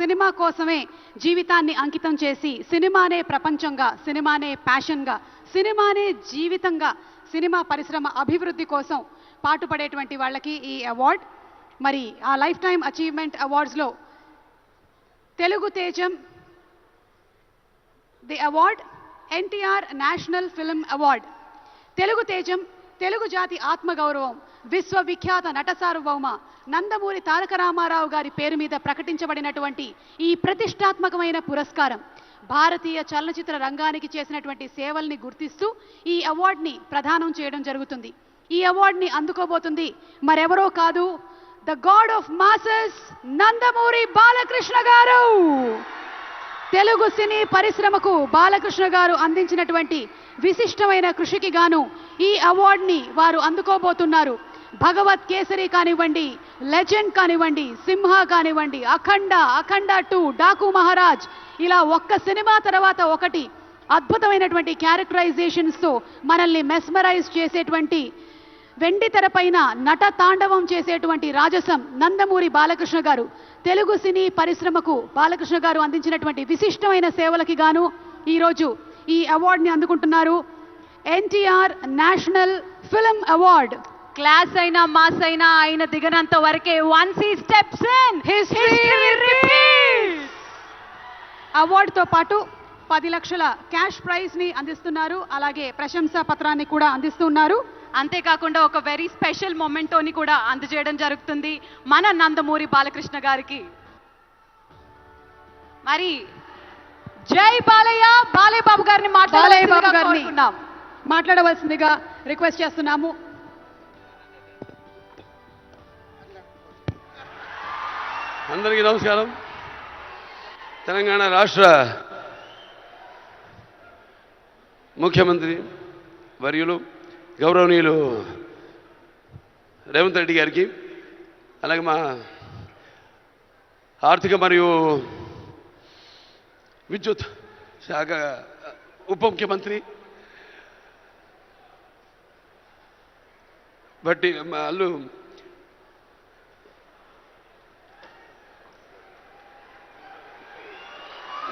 Cinema కోసమే జీవితాన్ని అంకితం చేసి సినిమానే ప్రపంచంగా, సినిమానే ప్యాషన్గా, సినిమానే జీవితంగా, సినిమా పరిశ్రమ అభివృద్ధి కోసం పాటుపడేటువంటి వాళ్ళకి ఈ అవార్డ్. మరి ఆ లైఫ్ టైమ్ అచీవ్మెంట్ అవార్డ్స్లో తెలుగు తేజం the award NTR national film award. Telugu తేజం తెలుగు జాతి ఆత్మగౌరవం, విశ్వవిఖ్యాత నట సార్వభౌమ నందమూరి తారక రామారావు గారి పేరు మీద ప్రకటించబడినటువంటి ఈ ప్రతిష్టాత్మకమైన పురస్కారం భారతీయ చలనచిత్ర రంగానికి చేసినటువంటి సేవల్ని గుర్తిస్తూ ఈ అవార్డుని ప్రదానం చేయడం జరుగుతుంది. ఈ అవార్డుని అందుకోబోతుంది మరెవరో కాదు, the God of masses Nandamuri Balakrishna గారు. తెలుగు సినీ పరిశ్రమకు బాలకృష్ణ గారు అందించినటువంటి విశిష్టమైన కృషికి గాను ఈ అవార్డుని వారు అందుకోబోతున్నారు. భగవత్ కేసరి కానివ్వండి, లెజెండ్ కానివ్వండి, సింహ కానివ్వండి, అఖండ, అఖండ 2, డాకు మహారాజ్, ఇలా ఒక్క సినిమా తర్వాత ఒకటి అద్భుతమైనటువంటి క్యారెక్టరైజేషన్స్తో మనల్ని మెస్మరైజ్ చేసేటువంటి, వెండి తెరపైన నట తాండవం చేసేటువంటి రాజసం నందమూరి బాలకృష్ణ గారు. తెలుగు సినీ పరిశ్రమకు బాలకృష్ణ గారు అందించినటువంటి విశిష్టమైన సేవలకి గాను ఈరోజు ఈ అవార్డుని అందుకుంటున్నారు. NTR national film award. Class అయినా మాస్ అయినా ఆయన దిగనంత వరకే once he steps in history repeats. అవార్డుతో పాటు 10 లక్షల క్యాష్ ప్రైజ్ ని అందిస్తున్నారు. అలాగే ప్రశంసా పత్రాన్ని కూడా అందిస్తున్నారు. అంతేకాకుండా ఒక వెరీ స్పెషల్ మొమెంటోని కూడా అందజేయడం జరుగుతుంది మన నందమూరి బాలకృష్ణ గారికి. మరి జై బాలయ్య, బాలయ్య బాబు గారిని మాట్లాడవలసిందిగా రిక్వెస్ట్ చేస్తున్నాము. అందరికీ నమస్కారం. తెలంగాణ రాష్ట్ర ముఖ్యమంత్రి వర్యులు గౌరవనీయులు రేవంత్ రెడ్డి గారికి, అలాగే మా ఆర్థిక మరియు విద్యుత్ శాఖ ఉప ముఖ్యమంత్రి బట్టి వాళ్ళు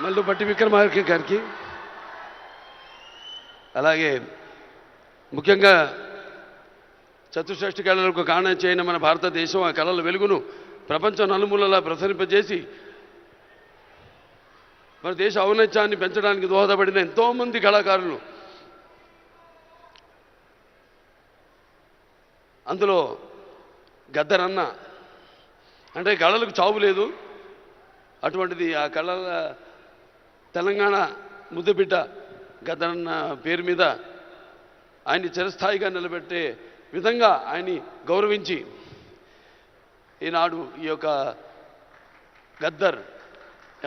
మల్లు బట్టి విక్రమార్క గారికి, అలాగే ముఖ్యంగా చతుషష్ఠి కళలకు కారణం చేయని మన భారతదేశం ఆ కళల వెలుగును ప్రపంచం నలుమూలలా ప్రసరింపజేసి మన దేశ ఔన్నత్యాన్ని పెంచడానికి దోహదపడిన ఎంతోమంది కళాకారులు, అందులో గద్దరన్న అంటే కళలకు చావు లేదు, అటువంటిది ఆ కళల తెలంగాణ ముద్దుబిడ్డ గద్దరన్న పేరు మీద ఆయన్ని చిరస్థాయిగా నిలబెట్టే విధంగా ఆయన్ని గౌరవించి ఈనాడు ఈ యొక్క గద్దర్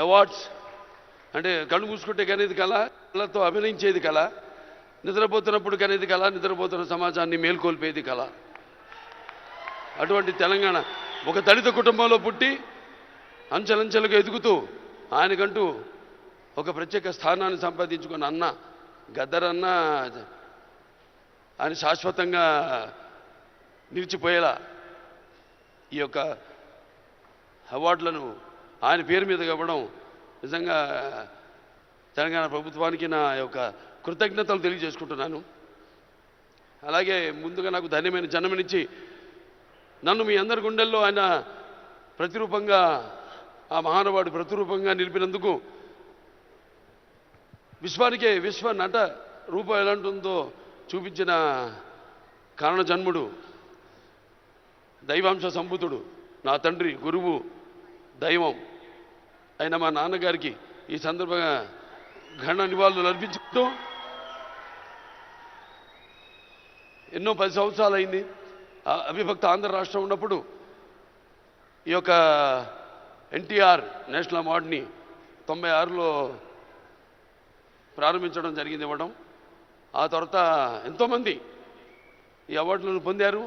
అవార్డ్స్ అంటే కళ్ళు మూసుకుంటే కనేది కళ, కళతో అభినయించేది కళ, నిద్రపోతున్నప్పుడు కనేది కళ, నిద్రపోతున్న సమాజాన్ని మేల్కొల్పేది కళ. అటువంటి తెలంగాణ ఒక దళిత కుటుంబంలో పుట్టి అంచెలంచెలుగా ఎదుగుతూ ఆయనకంటూ ఒక ప్రత్యేక స్థానాన్ని సంపాదించుకున్న అన్న గద్దరన్న ఆయన శాశ్వతంగా నిలిచిపోయేలా ఈ యొక్క అవార్డులను ఆయన పేరు మీద ఇవ్వడం నిజంగా తెలంగాణ ప్రభుత్వానికి నా యొక్క కృతజ్ఞతలు తెలియజేసుకుంటున్నాను. అలాగే ముందుగా నాకు ధన్యమైన జన్మనిచ్చి నన్ను మీ అందరి గుండెల్లో ఆయన ప్రతిరూపంగా, ఆ మహానుభావుడు ప్రతిరూపంగా నిలిపినందుకు, విశ్వానికే విశ్వ నట రూపం ఎలాంటిందో చూపించిన కారణ జన్ముడు, దైవాంశ సంభూతుడు, నా తండ్రి, గురువు, దైవం అయిన మా నాన్నగారికి ఈ సందర్భంగా ఘన నివాళులు అర్పించుకుంటూ, ఎన్నో 10 సంవత్సరాలు అయింది అవిభక్త ఆంధ్ర రాష్ట్రం ఉన్నప్పుడు ఈ యొక్క ఎన్టీఆర్ నేషనల్ అవార్డుని 96లో ప్రారంభించడం జరిగింది, ఇవ్వడం. ఆ తర్వాత ఎంతోమంది ఈ అవార్డులను పొందారు.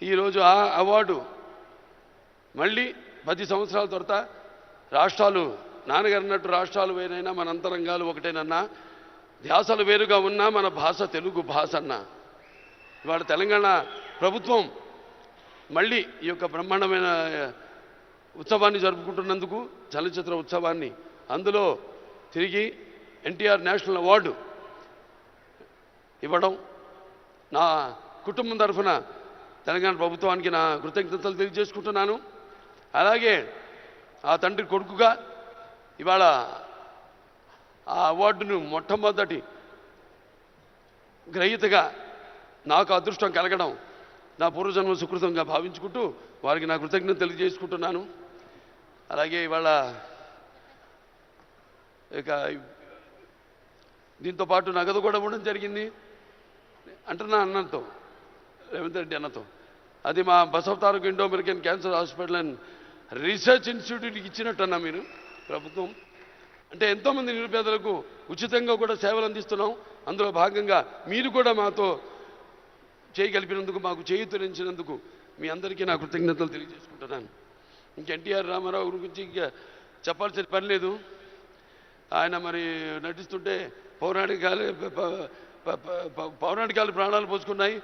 ఈరోజు ఆ అవార్డు మళ్ళీ 10 సంవత్సరాల తర్వాత రాష్ట్రాలు, నాన్నగారు అన్నట్టు రాష్ట్రాలు వేరైనా మన అంతరంగాలు ఒకటేనన్నా, ధ్యాసలు వేరుగా ఉన్నా మన భాష తెలుగు భాష అన్న. ఇవాళ తెలంగాణ ప్రభుత్వం మళ్ళీ ఈ యొక్క బ్రహ్మాండమైన ఉత్సవాన్ని జరుపుకుంటున్నందుకు, చలనచిత్ర ఉత్సవాన్ని, అందులో తిరిగి ఎన్టీఆర్ నేషనల్ అవార్డు ఇవ్వడం, నా కుటుంబం తరఫున తెలంగాణ ప్రభుత్వానికి నా కృతజ్ఞతలు తెలియజేసుకుంటున్నాను. అలాగే ఆ తండ్రి కొడుకుగా ఇవాళ ఆ అవార్డును మొట్టమొదటి గ్రహీతగా నాకు అదృష్టం కలగడం నా పూర్వజన్మ సుకృతంగా భావించుకుంటూ వారికి నా కృతజ్ఞత తెలియజేసుకుంటున్నాను. అలాగే ఇవాళ ఇక దీంతో పాటు నగదు కూడా ఇవ్వడం జరిగింది అంటున్నా అన్నతో, రేవంత్ రెడ్డి అన్నతో. అది మా Basavataraka Indo American cancer hospital and research ఇన్స్టిట్యూట్కి ఇచ్చినట్టు అన్నా మీరు ప్రభుత్వం. అంటే ఎంతోమంది నిరుపేదలకు ఉచితంగా కూడా సేవలు అందిస్తున్నాం. అందులో భాగంగా మీరు కూడా మాతో చేయగలిపినందుకు, మాకు చేయూతనించినందుకు మీ అందరికీ నా కృతజ్ఞతలు తెలియజేసుకుంటున్నాను. ఇంక ఎన్టీఆర్ రామారావు గురించి ఇంకా చెప్పాల్సిన పని లేదు. ఆయన మరి నటిస్తుంటే పౌరాణికాలు ప్రాణాలు పోసుకున్నాయి,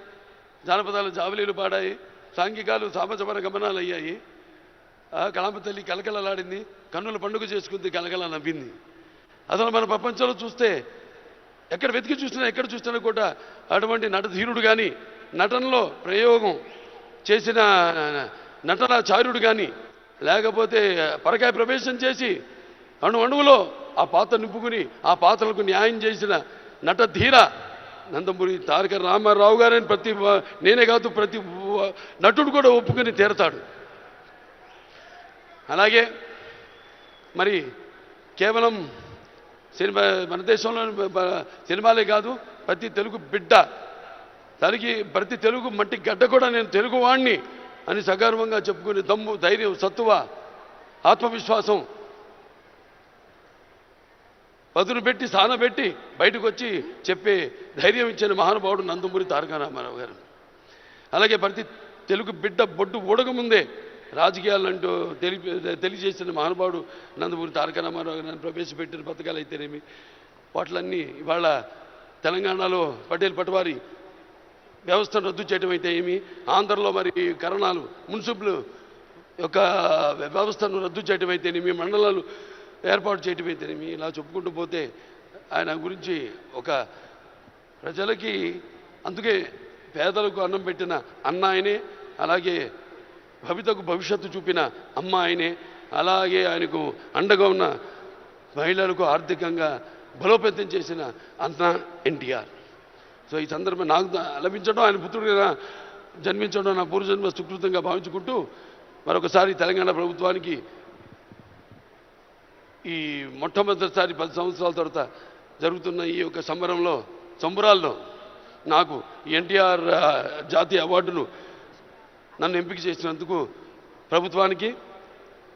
జానపదాలు జావలీలు పాడాయి, సాంఘికాలు సామజమన గమనాలు అయ్యాయి. కళామ తల్లి కలకలలాడింది, కన్నుల పండుగ చేసుకుంది, కలకల నవ్వింది. అసలు మన ప్రపంచంలో చూస్తే ఎక్కడ వెతికి చూసినా, ఎక్కడ చూసినా కూడా అటువంటి నటధీరుడు కానీ, నటనలో ప్రయోగం చేసిన నటనాచార్యుడు కానీ, లేకపోతే పరకాయ ప్రవేశం చేసి అణువులో ఆ పాత్ర నింపుకుని ఆ పాత్రలకు న్యాయం చేసిన నటధీర నందమూరి తారక రామారావు గారని నేనే కాదు ప్రతి నటుడు కూడా ఒప్పుకొని తీరతాడు. అలాగే మరి కేవలం సినిమా, మన దేశంలో సినిమాలే కాదు, ప్రతి తెలుగు బిడ్డ ప్రతి తెలుగు మట్టి గడ్డ కూడా నేను తెలుగు వాణ్ణి అని సగర్వంగా చెప్పుకునే దమ్ము, ధైర్యం, సత్తువ, ఆత్మవిశ్వాసం పదును పెట్టి సానబెట్టి బయటకు వచ్చి చెప్పే ధైర్యం ఇచ్చిన మహానుభావుడు నందమూరి తారక రామారావు గారు. అలాగే ప్రతి తెలుగు బిడ్డ బొడ్డు ఊడకముందే రాజకీయాలంటూ తెలియజేసిన మహానుభావుడు నందమూరి తారక రామారావు గారు. ప్రవేశపెట్టిన పథకాలు అయితేనేమి, వాటిలన్నీ ఇవాళ తెలంగాణలో పటేల్ పటవారి వ్యవస్థను రద్దు చేయడం అయితే ఏమి, ఆంధ్రలో మరి కరణాలు మున్సిపల్ యొక్క వ్యవస్థను రద్దు చేయడం అయితేనేమి, మండలాలు ఏర్పాటు చేయడం అయితేనేమి, ఇలా చెప్పుకుంటూ పోతే ఆయన గురించి ఒక ప్రజలకి, అందుకే పేదలకు అన్నం పెట్టిన అన్న ఆయనే, అలాగే భవితకు భవిష్యత్తు చూపిన అమ్మ ఆయనే, అలాగే ఆయనకు అండగా ఉన్న మహిళలకు ఆర్థికంగా బలోపేతం చేసిన అన్న ఎన్టీఆర్. సో ఈ సందర్భం నాకు లభించడం, ఆయన పుత్రుడిగా జన్మించడం నా పూర్వజన్మ సుకృతంగా భావించుకుంటూ మరొకసారి తెలంగాణ ప్రభుత్వానికి ఈ మొట్టమొదటిసారి 10 సంవత్సరాల తర్వాత జరుగుతున్న ఈ యొక్క సంబరాల్లో నాకు ఎన్టీఆర్ జాతీయ అవార్డును నన్ను ఎంపిక చేసినందుకు ప్రభుత్వానికి,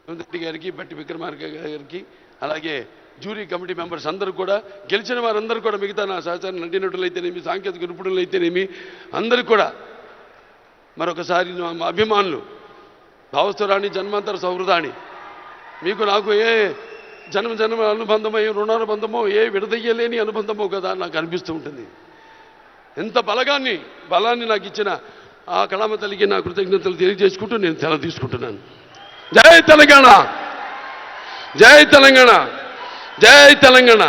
రేవంత్ రెడ్డి గారికి, బట్టి విక్రమార్క గారికి, అలాగే జ్యూరీ కమిటీ మెంబర్స్ అందరూ కూడా, గెలిచిన వారందరూ కూడా, మిగతా నా సహచార నటీనటులైతేనేమి, సాంకేతిక నిపుణులైతేనేమి, అందరికీ కూడా మరొకసారి మా అభిమానులు, భావస్థురాణి జన్మాంతర సౌహృదాన్ని, మీకు నాకు ఏ జన్మ అనుబంధమో, ఏ రుణానుబంధమో, ఏ విడదయ్యలేని అనుబంధమో కదా నాకు అనిపిస్తూ ఉంటుంది. ఎంత బలాన్ని నాకు ఇచ్చిన ఆ కళామ తల్లికి నా కృతజ్ఞతలు తెలియజేసుకుంటూ నేను సెలవు తీసుకుంటున్నాను. జై తెలంగాణ, జై తెలంగాణ, జై తెలంగాణ.